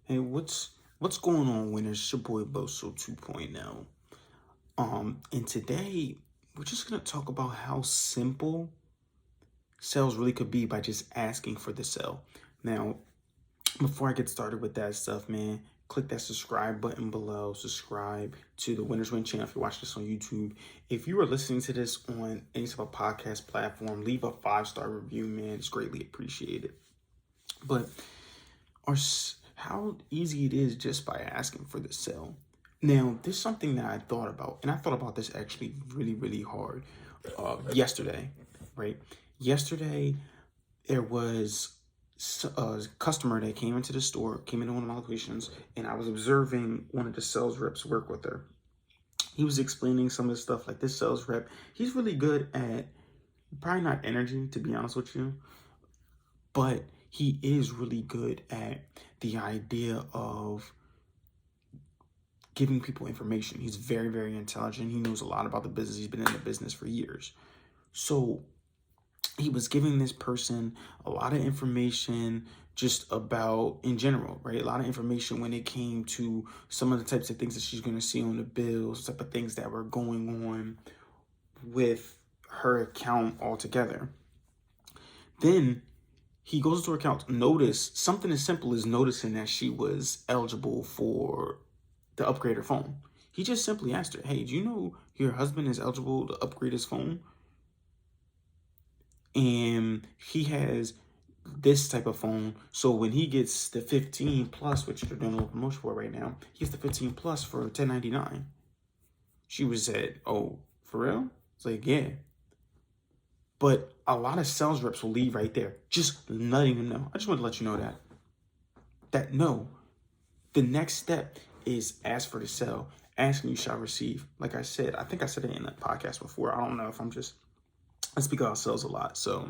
Hey, what's going on, winners? It's your boy Boso 2.0. And today we're just gonna talk about how simple sales really could be by just asking for the sale. Now, before I get started with that stuff, man, click that subscribe button below. Subscribe to the Winners Win channel if you watch this on YouTube. If you are listening to this on any type of podcast platform, leave a 5-star review, man. It's greatly appreciated. But how easy it is just by asking for the sale. Now, there's something that I thought about, and I thought about this actually really, really hard yesterday, right? Yesterday, there was a customer that came into the store, came into one of my locations, and I was observing one of the sales reps work with her. He was explaining some of the stuff like this sales rep. He's really good at, probably not energy, to be honest with you, but he is really good at the idea of giving people information. He's very, very intelligent. He knows a lot about the business. He's been in the business for years. So he was giving this person a lot of information just about in general, right? A lot of information when it came to some of the types of things that she's going to see on the bills, type of things that were going on with her account altogether. Then he goes to her account, notice something as simple as noticing that she was eligible for to upgrade her phone. He just simply asked her, hey, do you know your husband is eligible to upgrade his phone? And he has this type of phone. So when he gets the 15 plus, which they're doing a little promotion for right now, he gets the 15 plus for $10.99. She was said, oh, for real? It's like, yeah. But a lot of sales reps will leave right there, just letting them know. I just want to let you know that no, the next step is ask for the sale. Asking you shall receive. Like I said, I think I said it in the podcast before. I don't know if I speak about sales a lot. So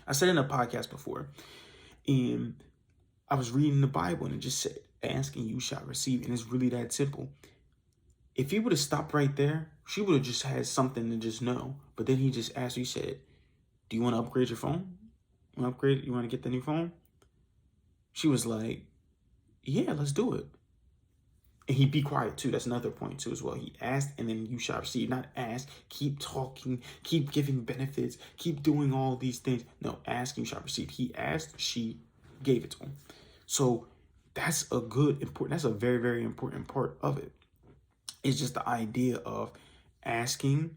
I said it in a podcast before. And I was reading the Bible and it just said, asking you shall receive. And it's really that simple. If he would have stopped right there, she would have just had something to just know. But then he just asked, he said, do you want to upgrade your phone? You want to upgrade? You want to get the new phone? She was like, yeah, let's do it. And he be quiet too. That's another point too as well. He asked and then you shall receive. Not ask, keep talking, keep giving benefits, keep doing all these things. No, ask and you shall receive. He asked, she gave it to him. So that's that's a very, very important part of it. It's just the idea of asking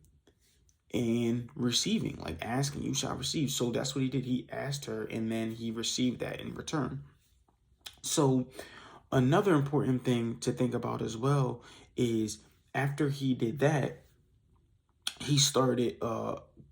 and receiving. Like asking, you shall receive. So that's what he did. He asked her and then he received that in return. So another important thing to think about as well is after he did that, he started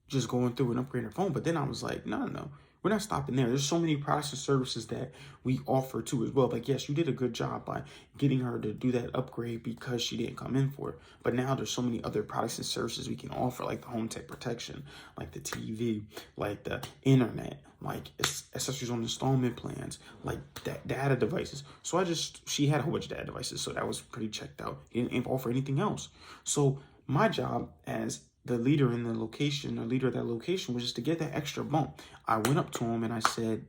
just going through and upgrading her phone. But then I was like, no, we're not stopping there. There's so many products and services that we offer too as well. Like, yes, you did a good job by getting her to do that upgrade because she didn't come in for it. But now there's so many other products and services we can offer, like the home tech protection, like the TV, like the internet, like accessories on installment plans, like data devices. So she had a whole bunch of data devices. So that was pretty checked out. He didn't offer anything else. So my job as the leader in the location, or leader of that location, was just to get that extra bump. I went up to him and I said,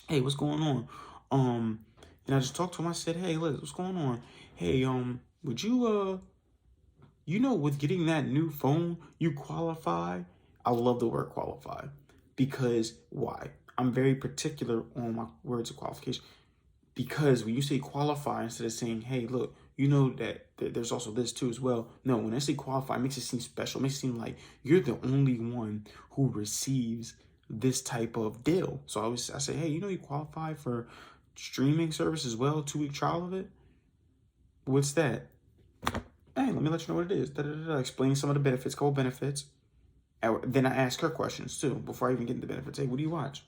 hey, what's going on? And I just talked to him. I said, hey, Liz, what's going on? Hey, would you, with getting that new phone, you qualify? I love the word qualify because why? I'm very particular on my words of qualification. Because when you say qualify, instead of saying, hey, look, you know that there's also this too as well. No, when I say qualify, it makes it seem special. It makes it seem like you're the only one who receives this type of deal. So I say, hey, you qualify for streaming service as well, 2-week trial of it. What's that? Hey, let me let you know what it is. Explain some of the benefits, couple benefits. Then I ask her questions too before I even get into the benefits. Hey, what do you watch?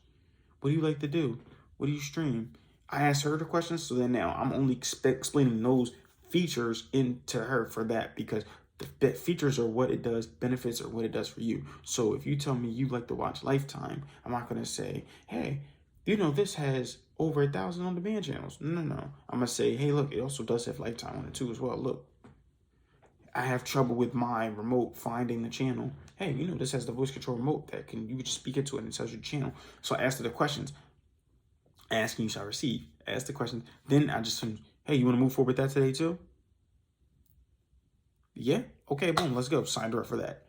What do you like to do? What do you stream? I asked her the questions, so then now I'm only explaining those features into her for that, because the features are what it does, benefits are what it does for you. So if you tell me you like to watch Lifetime, I'm not going to say, hey, this has over 1,000 on-demand channels. No. I'm going to say, hey, look, it also does have Lifetime on it too as well. Look, I have trouble with my remote finding the channel. Hey, this has the voice control remote that you can just speak into it and it tells you the channel. So I asked her the questions. Asking you shall receive. ask the question. Then I just, hey, you want to move forward with that today too? Yeah. Okay. Boom. Let's go. Signed her up for that.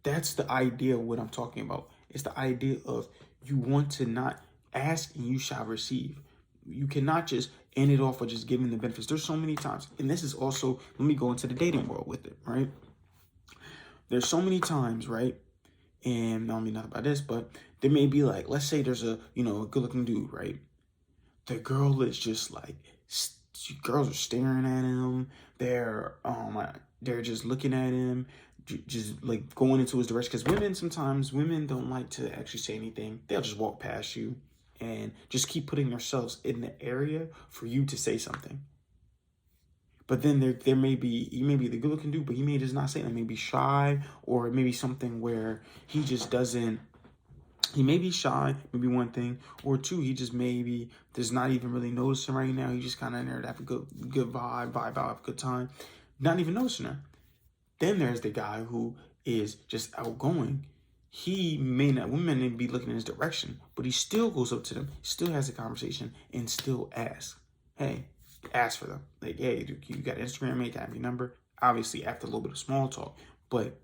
That's the idea of what I'm talking about. It's the idea of you want to not ask and you shall receive. You cannot just end it off with just giving the benefits. There's so many times, and this is also, let me go into the dating world with it, right? There's so many times, right? And I don't mean nothing about this, but there may be like, let's say there's a, a good looking dude, right? The girl is just like, girls are staring at him. They're just looking at him, just like going into his direction. Because sometimes women don't like to actually say anything. They'll just walk past you and just keep putting themselves in the area for you to say something. But then he may be the good looking dude, but he may just not say that. Maybe shy, or maybe something where he just doesn't. He may be shy, maybe one thing, or two, he just maybe does not even really noticing right now. He just kind of in there to have a good vibe out, have a good time, not even noticing her. Then there's the guy who is just outgoing. He may not, women may be looking in his direction, but he still goes up to them, still has a conversation, and still asks, hey, ask for them. Like, hey, you got Instagram, hey, can I have your number? Obviously, after a little bit of small talk, but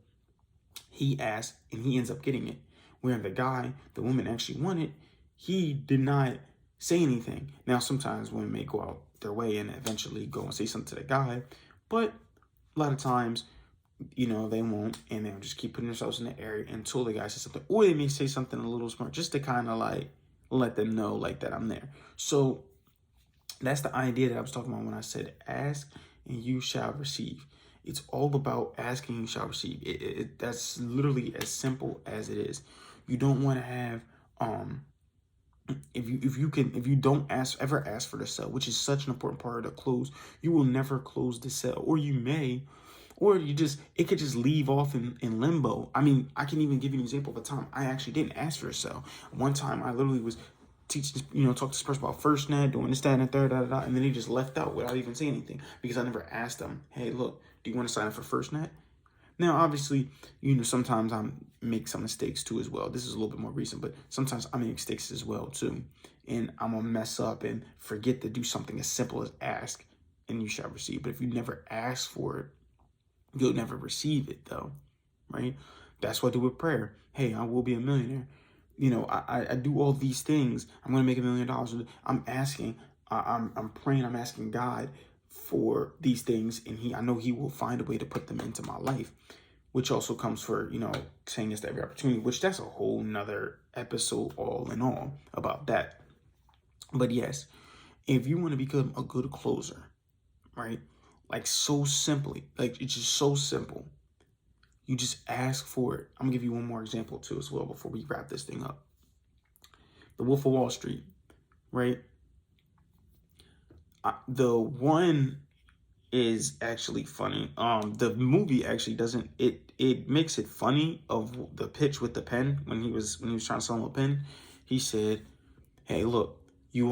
he asked and he ends up getting it. Where the woman actually wanted, he did not say anything. Now, sometimes women may go out their way and eventually go and say something to the guy, but a lot of times, they won't, and they'll just keep putting themselves in the area until the guy says something, or they may say something a little smart, just to kind of like let them know like that I'm there. So that's the idea that I was talking about when I said ask and you shall receive. It's all about asking and you shall receive. That's literally as simple as it is. You don't want to have if you don't ever ask for the sale, which is such an important part of the close, you will never close the sale, or you may, or it could just leave off in limbo. I mean, I can even give you an example of a time I actually didn't ask for a sale. One time I literally was teaching, talk to this person about FirstNet, doing this, that, and the third, and then they just left out without even saying anything because I never asked them, hey, look, do you want to sign up for FirstNet? Now, obviously, sometimes I make some mistakes too as well. This is a little bit more recent, but sometimes I make mistakes as well too. And I'm going to mess up and forget to do something as simple as ask and you shall receive. But if you never ask for it, you'll never receive it though, right? That's what I do with prayer. Hey, I will be a millionaire. I do all these things. I'm going to make $1 million. I'm asking, I'm praying, I'm asking God for these things, and I know he will find a way to put them into my life, which also comes for, saying yes to every opportunity, which that's a whole nother episode all in all about that. But yes, if you want to become a good closer, right? Like so simply, like it's just so simple. You just ask for it. I'm gonna give you one more example too as well before we wrap this thing up. The Wolf of Wall Street, right? The one is actually funny. The movie actually doesn't. It makes it funny of the pitch with the pen when he was trying to sell him a pen. He said, "Hey, look, you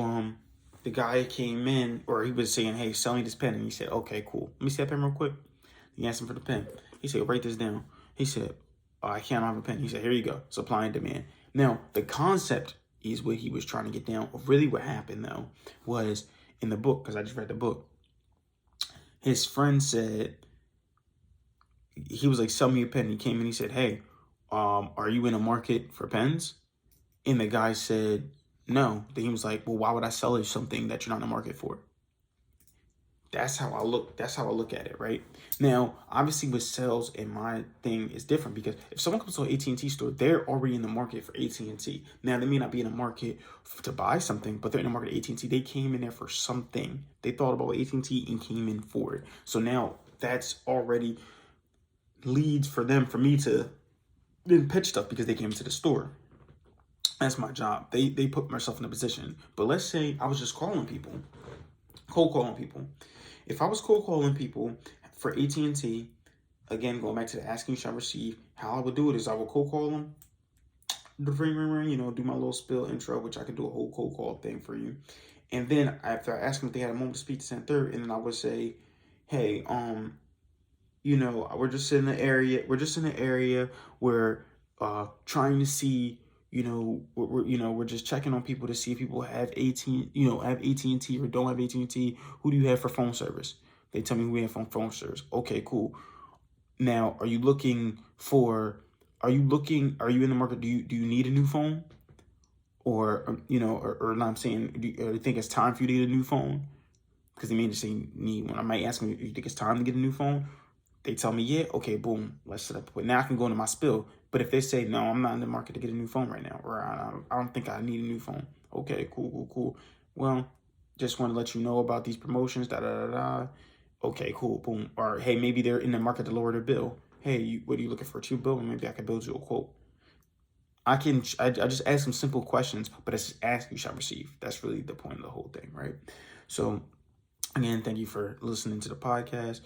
the guy came in, or he was saying, hey, sell me this pen,' and he said, okay, cool. Let me see that pen real quick." He asked him for the pen. He said, write this down. He said, oh, I can't have a pen. He said, here you go. Supply and demand. Now, the concept is what he was trying to get down. Really what happened, though, was in the book, because I just read the book, his friend said, he was like, sell me a pen. He came in, he said, hey, are you in a market for pens? And the guy said, no. Then he was like, well, why would I sell you something that you're not in the market for? That's how I look. That's how I look at it, right? Now, obviously with sales and my thing is different because if someone comes to an AT&T store, they're already in the market for AT&T. Now, they may not be in the market to buy something, but they're in the market at AT&T. They came in there for something. They thought about AT&T and came in for it. So now that's already leads for me to then pitch stuff because they came to the store. That's my job. They put myself in a position. But let's say I was just calling people, cold calling people. If I was cold calling people for AT&T, again, going back to the asking shall receive, how I would do it is I would cold call them, ring, ring, ring, do my little spill intro, which I could do a whole cold call thing for you. And then after I asked them if they had a moment to speak to Cent Third, and then I would say, hey, we're just in the area. We're just in the area where trying to see, we're just checking on people to see if people have AT&T or don't have AT&T. Who do you have for phone service? They tell me who we have phone service. Okay, cool. Now, are you in the market? Do you need a new phone? Or, or I'm saying, do you think it's time for you to get a new phone? Because they may just say need one. I might ask them, do you think it's time to get a new phone? They tell me, yeah, okay, boom, let's set up. But now I can go into my spill. But if they say, no, I'm not in the market to get a new phone right now, or I don't think I need a new phone. Okay, cool. Well, just want to let you know about these promotions, da-da-da-da. Okay, cool, boom. Or, hey, maybe they're in the market to lower their bill. Hey, what are you looking for, a cheap bill? Maybe I can build you a quote. I just ask some simple questions, but it's ask, you shall receive. That's really the point of the whole thing, right? So, again, thank you for listening to the podcast.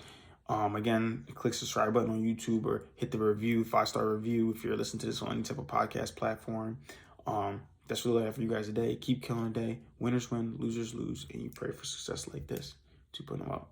Again, click subscribe button on YouTube or hit the review, 5-star review if you're listening to this on any type of podcast platform. That's really all I have for you guys today. Keep killing the day. Winners win, losers lose, and you pray for success like this. 2.0 out.